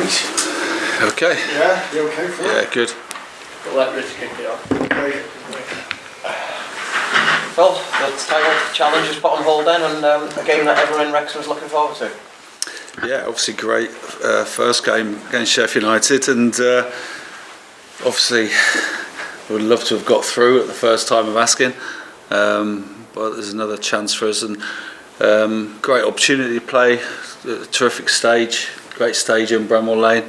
right. Okay. Yeah, you okay, Phil? Yeah, good. We'll let Rich kick it off. Okay. Well, the title challenge is put on hold then, and a game that everyone in Wrexham is looking forward to. Yeah, obviously great first game against Sheffield United, and obviously would love to have got through at the first time of asking, but there's another chance for us, and great opportunity to play at a terrific stage, great stage in Bramwell Lane,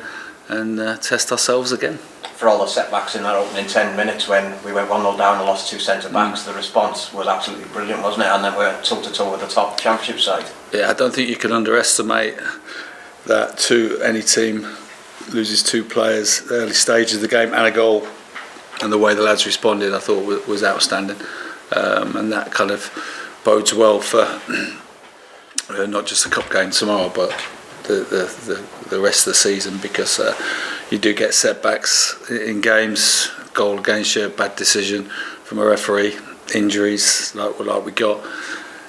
and test ourselves again. For all the setbacks in that opening 10 minutes when we went 1-0 down and lost two centre-backs, the response was absolutely brilliant, wasn't it? And then we were toe-to-toe with the top championship side. Yeah, I don't think you can underestimate that any team loses two players at the early stage of the game and a goal, and the way the lads responded I thought was outstanding, and that kind of bodes well for not just the cup game tomorrow but the rest of the season, because you do get setbacks in games, goal against you, bad decision from a referee, injuries like we got,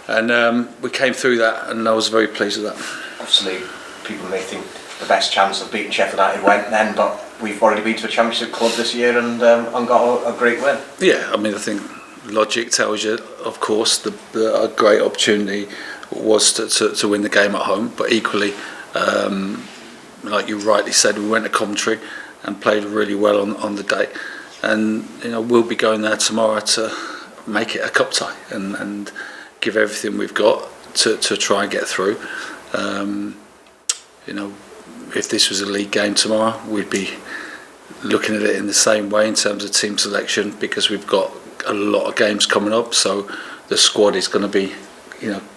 and we came through that, and I was very pleased with that. Obviously, people may think the best chance of beating Sheffield United went then, but we've already been to a championship club this year and got a great win. Yeah, I mean, I think logic tells you, of course, a great opportunity was to win the game at home, but equally, like you rightly said, we went to Coventry and played really well on the day, and we'll be going there tomorrow to make it a cup tie and give everything we've got to try and get through. If this was a league game tomorrow, we'd be looking at it in the same way in terms of team selection, because we've got a lot of games coming up, so the squad is going to be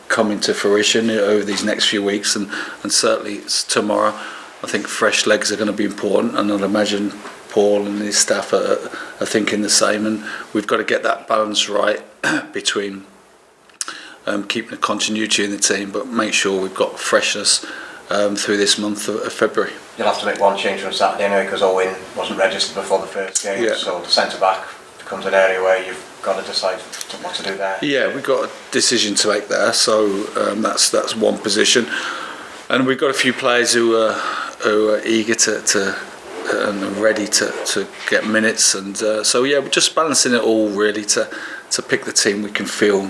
coming to fruition over these next few weeks, and certainly tomorrow I think fresh legs are going to be important, and I'd imagine Paul and his staff are thinking the same, and we've got to get that balance right between keeping the continuity in the team but make sure we've got freshness through this month of February. You'll have to make one change from Saturday anyway, because Owen wasn't registered before the first game, so the centre-back becomes an area where you've got to decide what to do there. Yeah, we've got a decision to make there, so that's one position, and we've got a few players who are eager to and ready to get minutes, and so we're just balancing it all really to pick the team we can feel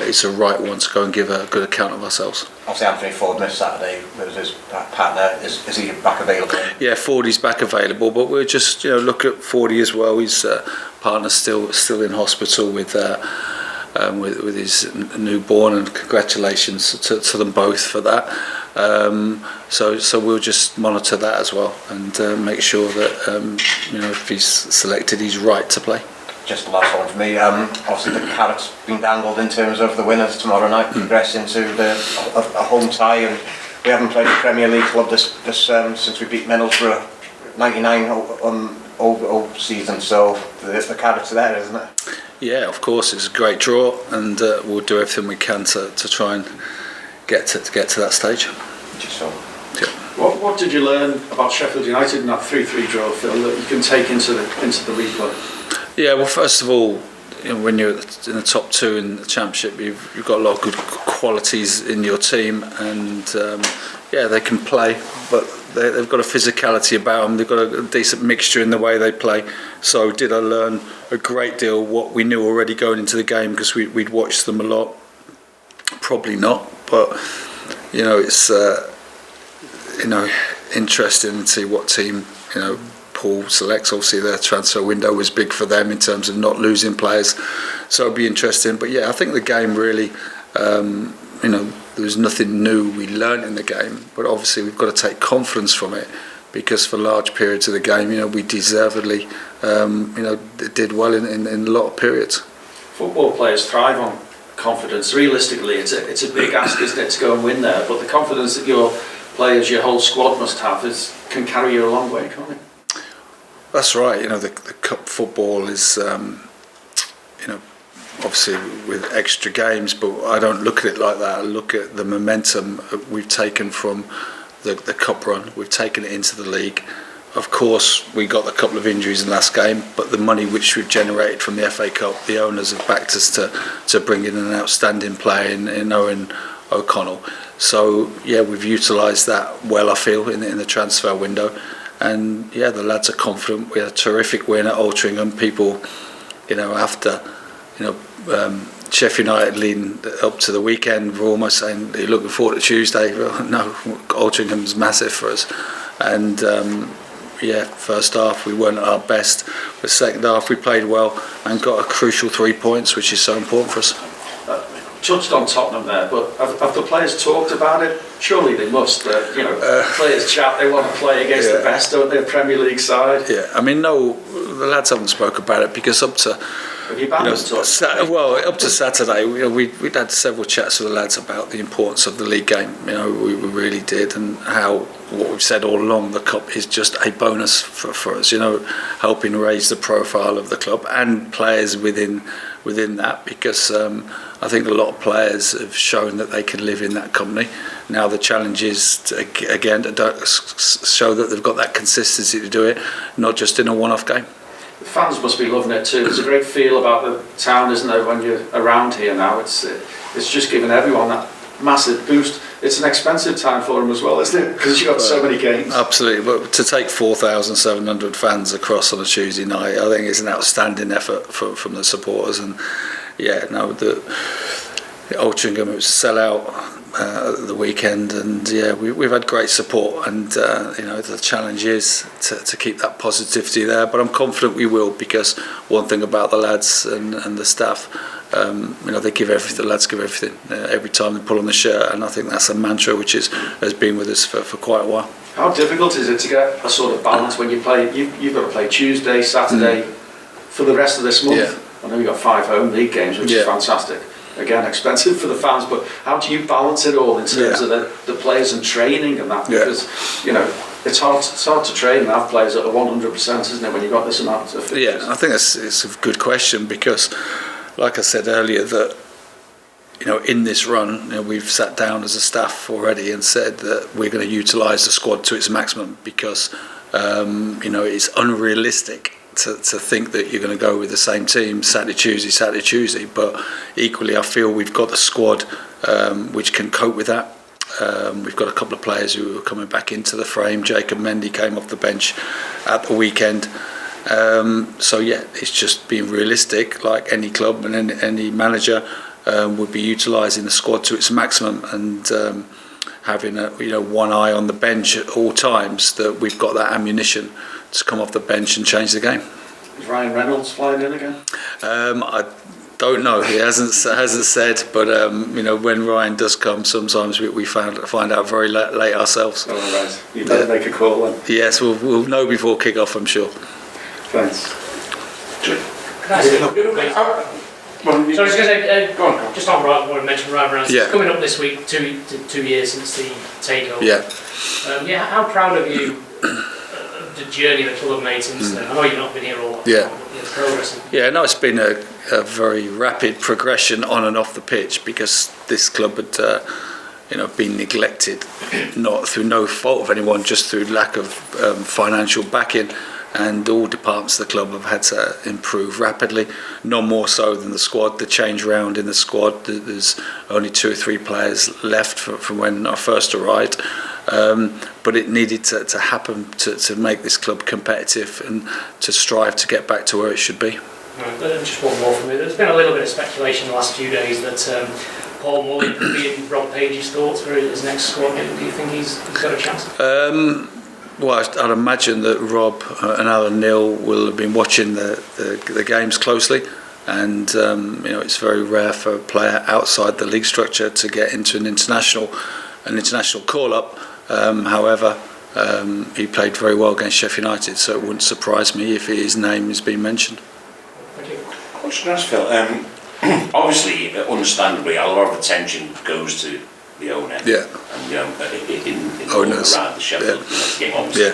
is the right one to go and give a good account of ourselves. Obviously Anthony Ford missed Saturday with his partner. Is he back available? Yeah, Fordy's back available, but we'll just look at Fordy as well. His partner's still in hospital with his newborn, and congratulations to them both for that. So we'll just monitor that as well, and make sure that if he's selected, he's right to play. Just the last one for me. Obviously the carrot's been dangled in terms of the winners tomorrow night progress into a home tie, and we haven't played a Premier League club this since we beat Middlesbrough 99 season, so the carrot's there, isn't it? Yeah, of course, it's a great draw, and we'll do everything we can to try and get to that stage. Just so. Yeah. What did you learn about Sheffield United in that 3-3 draw, Phil, that you can take into the replay? Yeah, well, first of all, when you're in the top two in the championship, you've got a lot of good qualities in your team, and they can play, but they've got a physicality about them. They've got a decent mixture in the way they play. So did I learn a great deal what we knew already going into the game, because we'd watched them a lot? Probably not, but it's interesting to see what team Paul selects. Obviously their transfer window was big for them in terms of not losing players, so it'll be interesting. But I think the game really, there was nothing new we learnt in the game, but obviously we've got to take confidence from it, because for large periods of the game, we deservedly did well in a lot of periods. Football players thrive on confidence. Realistically, it's a big ask, isn't it, to go and win there, but the confidence that your players, your whole squad must have can carry you a long way, can't it? That's right. The cup football is obviously with extra games, but I don't look at it like that. I look at the momentum we've taken from the cup run. We've taken it into the league. of course, we got a couple of injuries in the last game, but the money which we've generated from the FA Cup, the owners have backed us to bring in an outstanding player in Owen O'Connell. So yeah, we've utilised that well, I feel, in the transfer window. And yeah, the lads are confident. We had a terrific win at Altrincham. People, after, Sheffield United leading up to the weekend, we're almost saying, are you looking forward to Tuesday? Well, no, Altringham's massive for us. And first half we weren't at our best. The second half we played well and got a crucial 3 points, which is so important for us. Touched on Tottenham there, but have the players talked about it? Surely they must. Players chat, they want to play against the best, don't they, Premier League side? Yeah, I mean, no, the lads haven't spoke about it because up to... Have you banned them? Up to Saturday, we'd had several chats with the lads about the importance of the league game. We really did, and how what we've said all along, the cup is just a bonus for us. Helping raise the profile of the club and players within that, because I think a lot of players have shown that they can live in that company. Now the challenge is to show that they've got that consistency to do it, not just in a one-off game. The fans must be loving it too. There's a great feel about the town, isn't there, when you're around here now? It's just giving everyone that massive boost. It's an expensive time for them as well, isn't it? Because you've got so many games. Absolutely, but to take 4,700 fans across on a Tuesday night, I think it's an outstanding effort from the supporters. And the Altrincham, it was a sellout at the weekend, and we've had great support, and the challenge is to keep that positivity there, but I'm confident we will, because one thing about the lads and the staff, they give everything. The lads give everything every time they pull on the shirt, and I think that's a mantra which has been with us for quite a while. How difficult is it to get a sort of balance when you play? You've got to play Tuesday, Saturday for the rest of this month. Yeah. I know you've got 5 home league games, which is fantastic. Again, expensive for the fans, but how do you balance it all in terms of the players and training and that? Because it's hard to train and have players at 100%, isn't it, when you've got this amount of fixtures? Yeah, I think it's a good question, because like I said earlier, that in this run, we've sat down as a staff already and said that we're going to utilise the squad to its maximum, because it's unrealistic to think that you're going to go with the same team Saturday, Tuesday, but equally I feel we've got the squad which can cope with that. We've got a couple of players who are coming back into the frame. Jacob Mendy came off the bench at the weekend. It's just being realistic, like any club and any manager would be utilising the squad to its maximum, and having one eye on the bench at all times, that we've got that ammunition to come off the bench and change the game. Is Ryan Reynolds flying in again? I don't know. He hasn't said, but when Ryan does come, sometimes we find out very late ourselves. Oh, right. You better make a call then. Yes, we'll know before kick-off, I'm sure. Thanks. Sorry, I was going to say, Go on. just on what I mentioned, Ryan Reynolds, Yeah. it's coming up this week, 2 years since the takeover. Yeah. How proud of you of the journey the club have made since then? I know you've not been here all that time, but the progress. Yeah, no, it's been a very rapid progression on and off the pitch, because this club had been neglected, not through no fault of anyone, just through lack of financial backing. And all departments of the club have had to improve rapidly, none more so than the squad. The change round in the squad, there's only 2 or 3 players left from when I first arrived, but it needed to happen to make this club competitive and to strive to get back to where it should be. Just one more from me. There's been a little bit of speculation the last few days that Paul Mullin could be in Rob Page's thoughts for his next squad. Do you think he's got a chance? Well, I'd imagine that Rob and Alan Neil will have been watching the games closely, and it's very rare for a player outside the league structure to get into an international call-up. However, he played very well against Sheffield United, so it wouldn't surprise me if his name has been mentioned. Thank you. Question to ask, Phil. Obviously, understandably, a lot of attention goes to the owner. Yeah. And in owners around the Sheffield game, obviously. Yeah.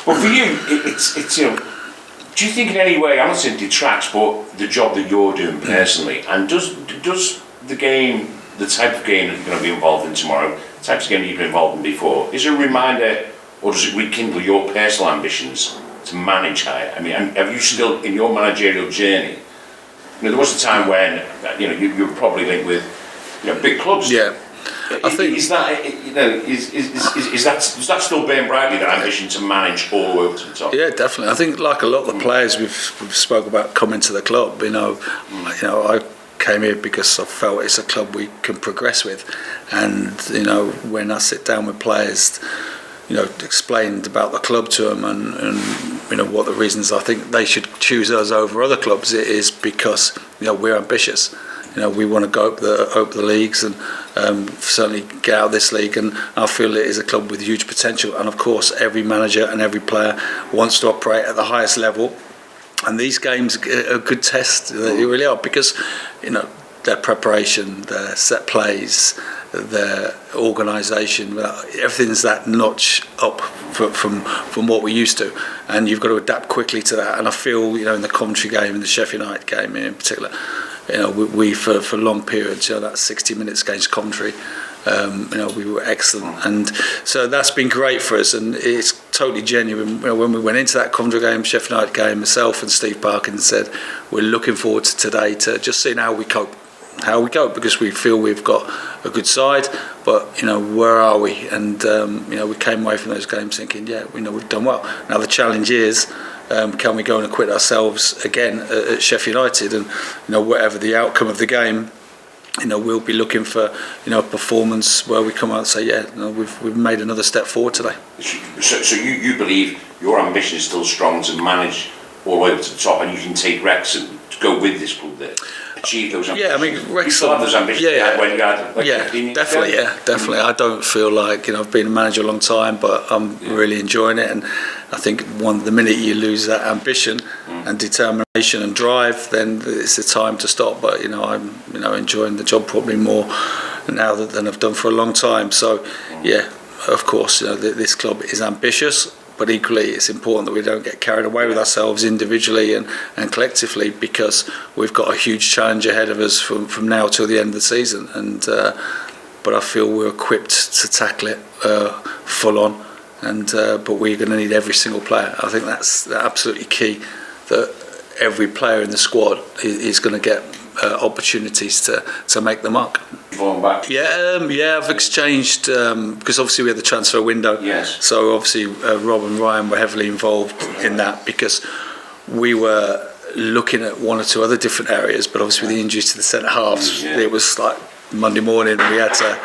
But for you, it's do you think in any way, I'm not saying detracts, but the job that you're doing personally, and does the game, the type of game that you're going to be involved in tomorrow, the types of game that you've been involved in before, is a reminder or does it rekindle your personal ambitions to manage higher? I mean, have you still, in your managerial journey, there was a time when, you were probably linked with, big clubs. Yeah. I think is that does that still burn brightly, that ambition to manage all the way up to the top? Yeah, definitely. I think like a lot of the players we've spoke about coming to the club, I came here because I felt it's a club we can progress with, and when I sit down with players, explained about the club to them and what the reasons I think they should choose us over other clubs, it is because we're ambitious. We want to go up the leagues and certainly get out of this league, and I feel it is a club with huge potential, and of course every manager and every player wants to operate at the highest level, and these games are a good test. They really are, because their preparation, their set plays, their organisation, everything's that notch up from what we used to, and you've got to adapt quickly to that. And I feel in the Coventry game, in the Sheffield United game in particular, we for long periods, that 60 minutes against Coventry, we were excellent, and so that's been great for us, and it's totally genuine. When we went into that Coventry game, Sheffield United game, myself and Steve Parkinson said we're looking forward to today to just seeing how we cope, because we feel we've got a good side, but where are we? And we came away from those games thinking, we've done well. Now the challenge is, can we go and acquit ourselves again at Sheffield United? And whatever the outcome of the game, we'll be looking for a performance where we come out and say, we've made another step forward today. So you believe your ambition is still strong to manage all the way up to the top, and you can take Wrexham to go with this club there, achieve those ambitions? Yeah, I mean, Wrexham. You still have those ambitions when you had 15 years definitely, ago? definitely. I don't feel like I've been a manager a long time, but I'm really enjoying it, and I think the minute you lose that ambition and determination and drive, then it's the time to stop. But I'm enjoying the job probably more now than I've done for a long time. So of course, this club is ambitious, but equally it's important that we don't get carried away with ourselves individually and collectively, because we've got a huge challenge ahead of us from now till the end of the season, and but I feel we're equipped to tackle it full on, and but we're going to need every single player. I think that's absolutely key, that every player in the squad is going to get opportunities to make the mark. Back. I've exchanged because obviously we had the transfer window. Yes. So obviously Rob and Ryan were heavily involved in that, because we were looking at one or two other different areas, but obviously with the injuries to the centre halves, it was like Monday morning we had to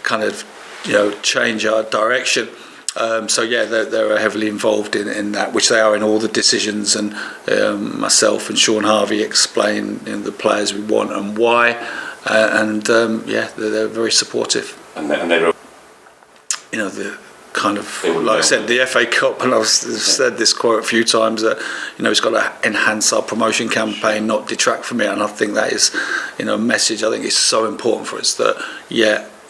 kind of change our direction. They're heavily involved in that, which they are in all the decisions, and myself and Sean Harvey explain the players we want and why, they're very supportive. And they wrote, the kind of, like I said, the FA Cup, and I've said this quote a few times, that it's got to enhance our promotion campaign, not detract from it, and I think that is a message I think is so important for us, that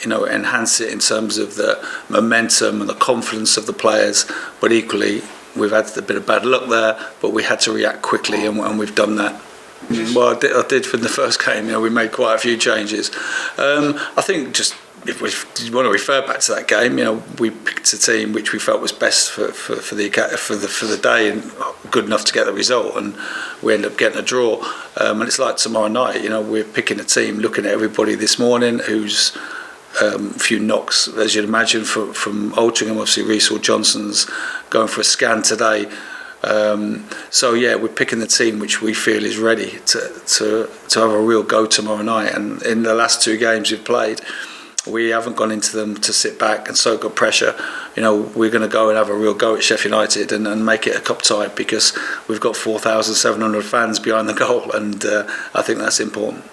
enhance it in terms of the momentum and the confidence of the players, but equally we've had a bit of bad luck there, but we had to react quickly, and we've done that. Well, I did from the first game. We made quite a few changes. I think just if we want to refer back to that game, we picked a team which we felt was best for the day and good enough to get the result, and we ended up getting a draw. And it's like tomorrow night. We're picking a team, looking at everybody this morning who's a few knocks, as you'd imagine, from Altrincham. Obviously, Reece Johnson's going for a scan today. We're picking the team which we feel is ready to have a real go tomorrow night. And in the last two games we've played, we haven't gone into them to sit back and soak up pressure. We're going to go and have a real go at Sheffield United and make it a cup tie, because we've got 4,700 fans behind the goal, and I think that's important.